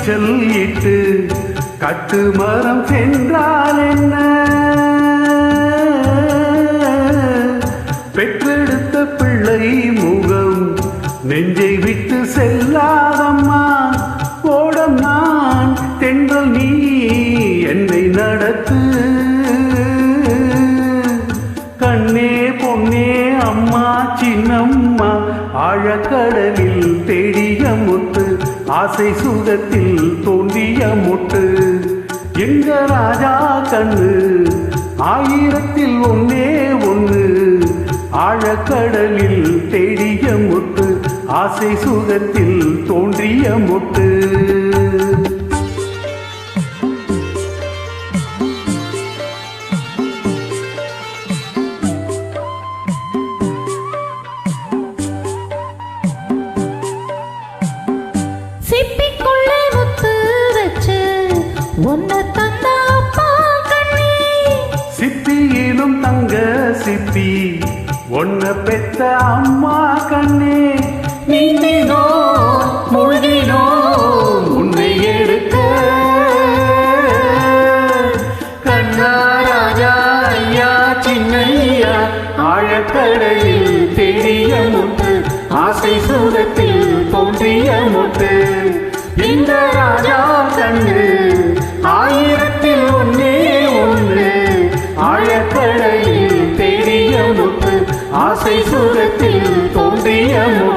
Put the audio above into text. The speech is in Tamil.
நீச்சல் இட்டு கட்டு மரம் சென்றால் என்ன? பெற்றெடுத்த பிள்ளை முகம் நெஞ்சை விட்டு செல்லாதம்மா. ஓடம் நான் தென்றல் நீ என்னை நடத்து. கண்ணே பொன்னே அம்மா சின்னம்மா ஆழக்கடலில் தேடிய முத்து, ஆசை சுகத்தில் தோன்றிய முட்டு. எங்க ராஜா கண்ணு ஆயிரத்தில் ஒன்னே ஒன்று, ஆழக்கடலில் தேடிய முத்து, ஆசை சுகத்தில் தோன்றிய முட்டு. சிப்பிக்குள்ளே முத்து வச்சு ஒன்ன தந்த அப்பா கண்ணே, சிப்பியிலும் தங்க சிப்பி ஒன்ன பெத்த அம்மா கண்ணே. நீந்தினோ மூழ்கினோ உன்னை எடுக்க, கண்ணா ராஜா ஐயா சின்னையா ஆழக்கடலில் தேடிய முத்து, ஆசை சூரத்தில் தோன்றிய முத்து. இந்த ராஜா கண்ணு ஆயிரத்தில் ஒன்னே ஒன்று, ஆழக்கடலில் தேடிய முத்து, ஆசை சூரத்தில் தோன்றிய முத்து.